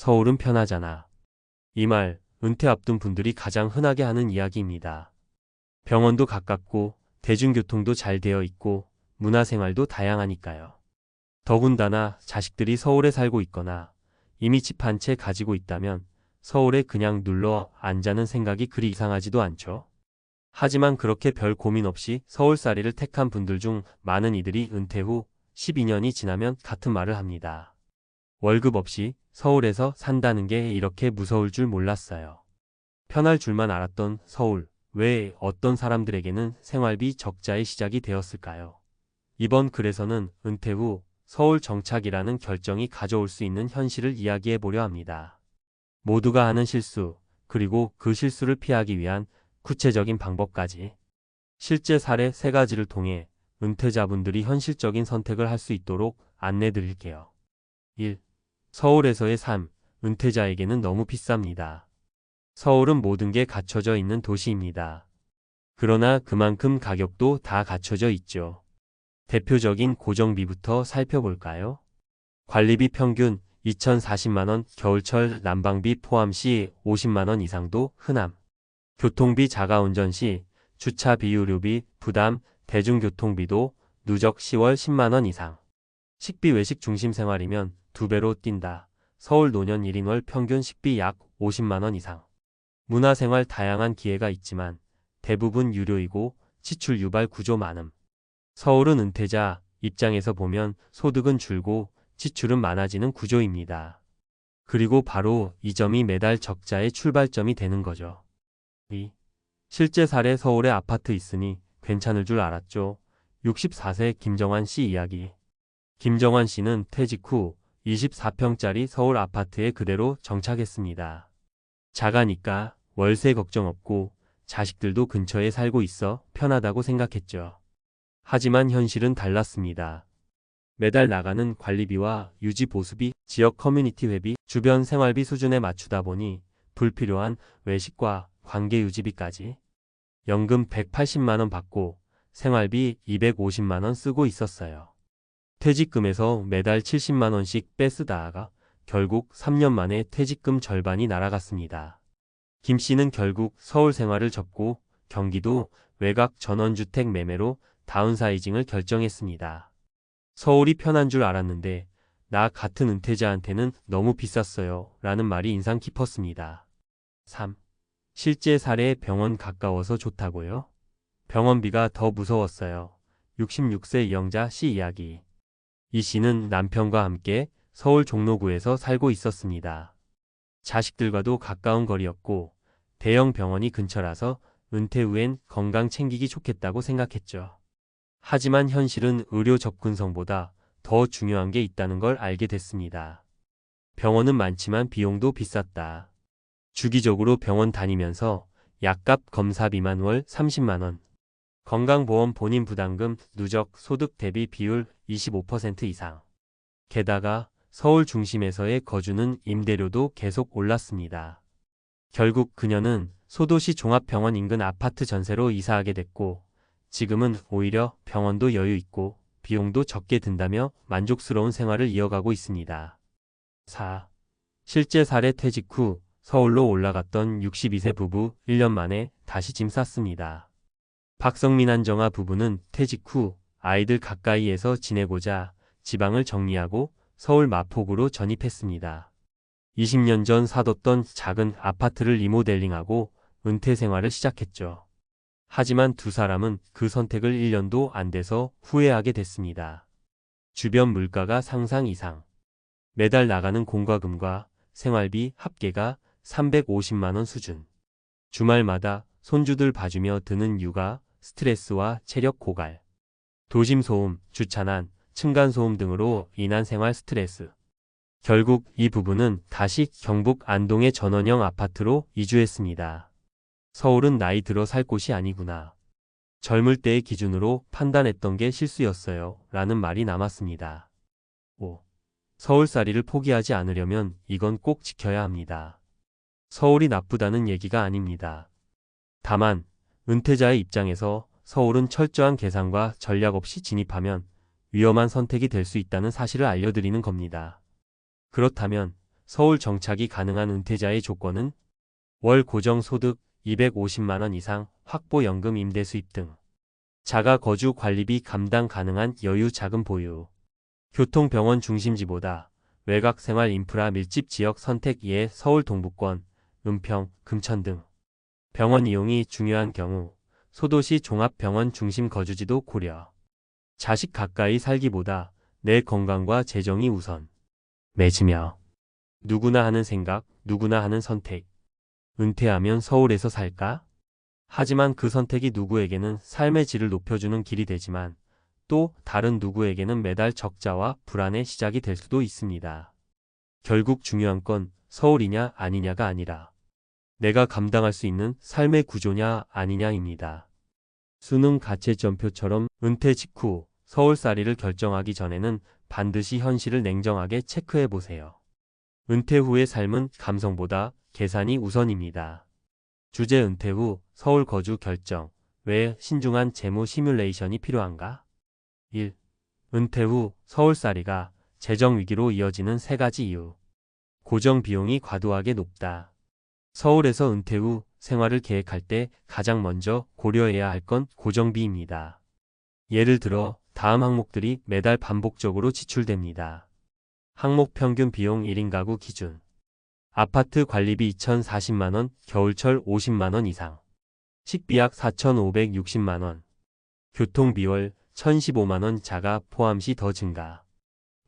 서울은 편하잖아. 이 말, 은퇴 앞둔 분들이 가장 흔하게 하는 이야기입니다. 병원도 가깝고 대중교통도 잘 되어 있고 문화생활도 다양하니까요. 더군다나 자식들이 서울에 살고 있거나 이미 집 한 채 가지고 있다면 서울에 그냥 눌러 앉자는 생각이 그리 이상하지도 않죠. 하지만 그렇게 별 고민 없이 서울살이를 택한 분들 중 많은 이들이 은퇴 후 12년이 지나면 같은 말을 합니다. 월급 없이 서울에서 산다는 게 이렇게 무서울 줄 몰랐어요. 편할 줄만 알았던 서울, 왜 어떤 사람들에게는 생활비 적자의 시작이 되었을까요? 이번 글에서는 은퇴 후 서울 정착이라는 결정이 가져올 수 있는 현실을 이야기해 보려 합니다. 모두가 하는 실수, 그리고 그 실수를 피하기 위한 구체적인 방법까지. 실제 사례 3가지를 통해 은퇴자분들이 현실적인 선택을 할 수 있도록 안내 드릴게요. 1. 서울에서의 삶, 은퇴자에게는 너무 비쌉니다. 서울은 모든 게 갖춰져 있는 도시입니다. 그러나 그만큼 가격도 다 갖춰져 있죠. 대표적인 고정비부터 살펴볼까요? 관리비 평균 2,040만원, 겨울철 난방비 포함 시 50만원 이상도 흔함. 교통비 자가운전 시 주차 비유료비 부담, 대중교통비도 누적 10월 10만원 이상. 식비 외식 중심 생활이면 2배로 뛴다. 서울 노년 1인월 평균 식비 약 50만원 이상. 문화생활 다양한 기회가 있지만 대부분 유료이고 지출 유발 구조 많음. 서울은 은퇴자 입장에서 보면 소득은 줄고 지출은 많아지는 구조입니다. 그리고 바로 이 점이 매달 적자의 출발점이 되는 거죠. 2. 실제 사례 서울에 아파트 있으니 괜찮을 줄 알았죠. 64세 김정환 씨 이야기. 김정환 씨는 퇴직 후 24평짜리 서울 아파트에 그대로 정착했습니다. 작아니까 월세 걱정 없고 자식들도 근처에 살고 있어 편하다고 생각했죠. 하지만 현실은 달랐습니다. 매달 나가는 관리비와 유지 보수비, 지역 커뮤니티 회비, 주변 생활비 수준에 맞추다 보니 불필요한 외식과 관계 유지비까지 연금 180만원 받고 생활비 250만원 쓰고 있었어요. 퇴직금에서 매달 70만원씩 빼쓰다가 결국 3년 만에 퇴직금 절반이 날아갔습니다. 김 씨는 결국 서울 생활을 접고 경기도 외곽 전원주택 매매로 다운사이징을 결정했습니다. 서울이 편한 줄 알았는데 나 같은 은퇴자한테는 너무 비쌌어요 라는 말이 인상 깊었습니다. 3. 실제 사례 병원 가까워서 좋다고요? 병원비가 더 무서웠어요. 66세 이영자 씨 이야기. 이 씨는 남편과 함께 서울 종로구에서 살고 있었습니다. 자식들과도 가까운 거리였고 대형 병원이 근처라서 은퇴 후엔 건강 챙기기 좋겠다고 생각했죠. 하지만 현실은 의료 접근성보다 더 중요한 게 있다는 걸 알게 됐습니다. 병원은 많지만 비용도 비쌌다. 주기적으로 병원 다니면서 약값 검사비만 월 30만원. 건강보험 본인 부담금 누적 소득 대비 비율 25% 이상. 게다가 서울 중심에서의 거주는 임대료도 계속 올랐습니다. 결국 그녀는 소도시 종합병원 인근 아파트 전세로 이사하게 됐고 지금은 오히려 병원도 여유 있고 비용도 적게 든다며 만족스러운 생활을 이어가고 있습니다. 4. 실제 사례 퇴직 후 서울로 올라갔던 62세 부부 1년 만에 다시 짐 쌌습니다. 박성민 안정아 부부는 퇴직 후 아이들 가까이에서 지내고자 지방을 정리하고 서울 마포구로 전입했습니다. 20년 전 사뒀던 작은 아파트를 리모델링하고 은퇴 생활을 시작했죠. 하지만 두 사람은 그 선택을 1년도 안 돼서 후회하게 됐습니다. 주변 물가가 상상 이상. 매달 나가는 공과금과 생활비 합계가 350만원 수준. 주말마다 손주들 봐주며 드는 육아, 스트레스와 체력 고갈. 도심 소음, 주차난, 층간소음 등으로 인한 생활 스트레스. 결국 이 부부는 다시 경북 안동의 전원형 아파트로 이주했습니다. 서울은 나이 들어 살 곳이 아니구나. 젊을 때의 기준으로 판단했던 게 실수였어요. 라는 말이 남았습니다. 5. 서울살이를 포기하지 않으려면 이건 꼭 지켜야 합니다. 서울이 나쁘다는 얘기가 아닙니다. 다만 은퇴자의 입장에서 서울은 철저한 계산과 전략 없이 진입하면 위험한 선택이 될 수 있다는 사실을 알려드리는 겁니다. 그렇다면 서울 정착이 가능한 은퇴자의 조건은 월 고정소득 250만 원 이상, 확보연금 임대 수입 등. 자가 거주 관리비 감당 가능한 여유 자금 보유. 교통병원 중심지보다 외곽 생활 인프라 밀집 지역 선택 예에 서울 동부권, 은평, 금천 등. 병원 이용이 중요한 경우 소도시 종합병원 중심 거주지도 고려. 자식 가까이 살기보다 내 건강과 재정이 우선. 맺으며. 누구나 하는 생각, 누구나 하는 선택. 은퇴하면 서울에서 살까? 하지만 그 선택이 누구에게는 삶의 질을 높여주는 길이 되지만 또 다른 누구에게는 매달 적자와 불안의 시작이 될 수도 있습니다. 결국 중요한 건 서울이냐 아니냐가 아니라 내가 감당할 수 있는 삶의 구조냐 아니냐입니다. 수능 가채점표처럼 은퇴 직후 서울살이를 결정하기 전에는 반드시 현실을 냉정하게 체크해 보세요. 은퇴 후의 삶은 감성보다 계산이 우선입니다. 주제 은퇴 후 서울 거주 결정. 왜 신중한 재무 시뮬레이션이 필요한가? 1. 은퇴 후 서울살이가 재정 위기로 이어지는 3가지 이유. 고정 비용이 과도하게 높다. 서울에서 은퇴 후 생활을 계획할 때 가장 먼저 고려해야 할 건 고정비입니다. 예를 들어 다음 항목들이 매달 반복적으로 지출됩니다. 항목 평균 비용 1인 가구 기준. 아파트 관리비 2,040만원, 겨울철 50만원 이상. 식비약 4,560만원. 교통비 월 1,015만원 자가 포함시 더 증가.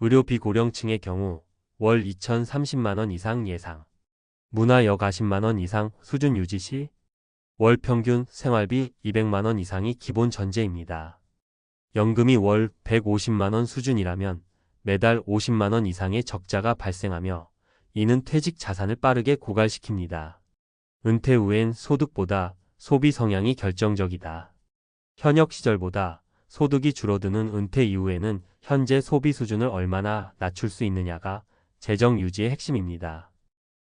의료비 고령층의 경우 월 2,030만원 이상 예상. 문화여 가십만원 이상 수준 유지 시 월 평균 생활비 200만원 이상이 기본 전제입니다. 연금이 월 150만원 수준이라면 매달 50만원 이상의 적자가 발생하며 이는 퇴직 자산을 빠르게 고갈시킵니다. 은퇴 후엔 소득보다 소비 성향이 결정적이다. 현역 시절보다 소득이 줄어드는 은퇴 이후에는 현재 소비 수준을 얼마나 낮출 수 있느냐가 재정 유지의 핵심입니다.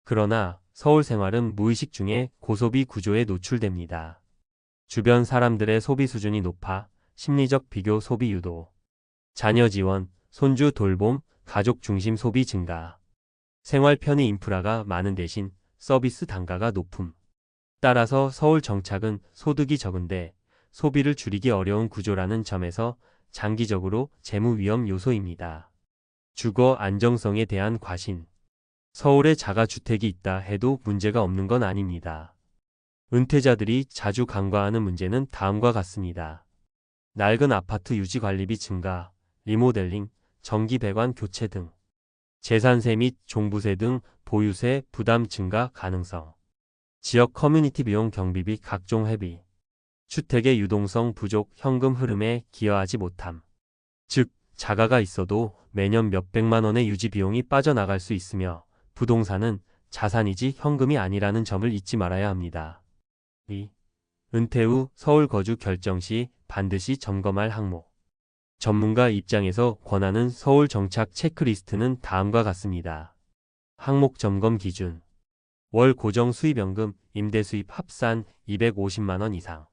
그러나 서울 생활은 무의식 중에 고소비 구조에 노출됩니다. 주변 사람들의 소비 수준이 높아 심리적 비교 소비 유도. 자녀 지원, 손주 돌봄, 가족 중심 소비 증가. 생활 편의 인프라가 많은 대신 서비스 단가가 높음. 따라서 서울 정착은 소득이 적은데 소비를 줄이기 어려운 구조라는 점에서 장기적으로 재무 위험 요소입니다. 주거 안정성에 대한 과신. 서울에 자가주택이 있다 해도 문제가 없는 건 아닙니다. 은퇴자들이 자주 간과하는 문제는 다음과 같습니다. 낡은 아파트 유지 관리비 증가, 리모델링, 전기 배관 교체 등. 재산세 및 종부세 등 보유세 부담 증가 가능성. 지역 커뮤니티 비용 경비비 각종 회비. 주택의 유동성 부족 현금 흐름에 기여하지 못함. 즉, 자가가 있어도 매년 몇백만 원의 유지 비용이 빠져나갈 수 있으며 부동산은 자산이지 현금이 아니라는 점을 잊지 말아야 합니다. 2. 은퇴 후 서울 거주 결정 시 반드시 점검할 항목. 전문가 입장에서 권하는 서울 정착 체크리스트는 다음과 같습니다. 항목 점검 기준. 월 고정 수입연금, 임대 수입 합산 250만 원 이상.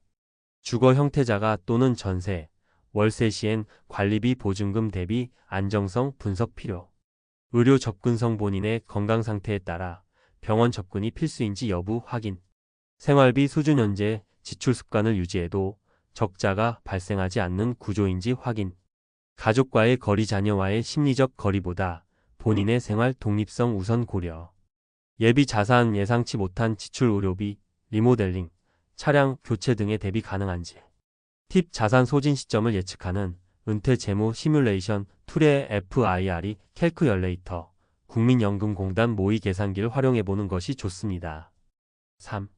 주거 형태자가 또는 전세, 월세 시엔 관리비 보증금 대비 안정성 분석 필요. 의료 접근성 본인의 건강 상태에 따라 병원 접근이 필수인지 여부 확인. 생활비 수준 현재 지출 습관을 유지해도 적자가 발생하지 않는 구조인지 확인. 가족과의 거리 자녀와의 심리적 거리보다 본인의 생활 독립성 우선 고려. 예비 자산 예상치 못한 지출 의료비, 리모델링, 차량 교체 등의 대비 가능한지. 팁 자산 소진 시점을 예측하는 은퇴 재무 시뮬레이션 툴의 FIRE 캘쿠열레이터, 국민연금공단 모의 계산기를 활용해보는 것이 좋습니다. 3.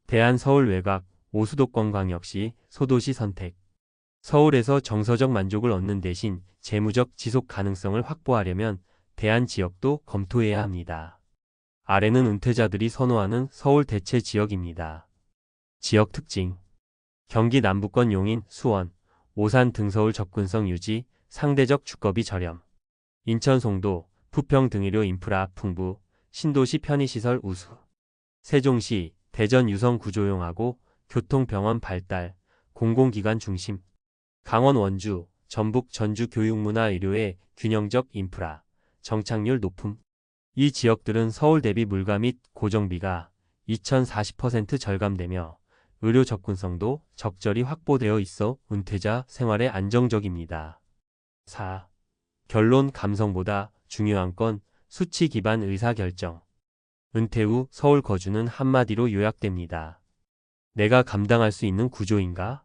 대한서울 외곽, 오수도권광역시, 소도시 선택. 서울에서 정서적 만족을 얻는 대신 재무적 지속 가능성을 확보하려면 대안 지역도 검토해야 합니다. 아래는 은퇴자들이 선호하는 서울 대체 지역입니다. 지역 특징. 경기 남부권 용인, 수원, 오산 등서울 접근성 유지, 상대적 주거비 저렴. 인천 송도, 부평 등의료 인프라 풍부, 신도시 편의시설 우수. 세종시, 대전 유성 구조용하고 교통병원 발달, 공공기관 중심. 강원 원주, 전북 전주 교육문화 의료의 균형적 인프라, 정착률 높음. 이 지역들은 서울 대비 물가 및 고정비가 2040% 절감되며 의료 접근성도 적절히 확보되어 있어 은퇴자 생활에 안정적입니다. 4. 결론 감성보다 중요한 건 수치 기반 의사결정. 은퇴 후 서울 거주는 한마디로 요약됩니다. 내가 감당할 수 있는 구조인가?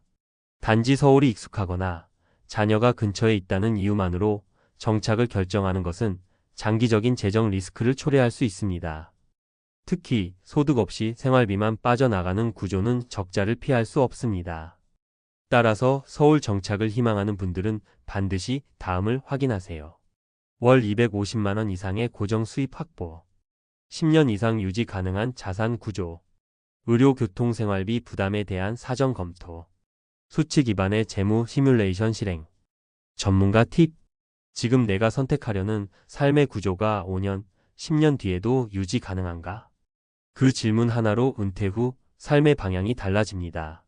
단지 서울이 익숙하거나 자녀가 근처에 있다는 이유만으로 정착을 결정하는 것은 장기적인 재정 리스크를 초래할 수 있습니다. 특히 소득 없이 생활비만 빠져나가는 구조는 적자를 피할 수 없습니다. 따라서 서울 정착을 희망하는 분들은 반드시 다음을 확인하세요. 월 250만 원 이상의 고정 수입 확보, 10년 이상 유지 가능한 자산 구조, 의료 교통 생활비 부담에 대한 사전 검토, 수치 기반의 재무 시뮬레이션 실행. 전문가 팁. 지금 내가 선택하려는 삶의 구조가 5년, 10년 뒤에도 유지 가능한가? 그 질문 하나로 은퇴 후 삶의 방향이 달라집니다.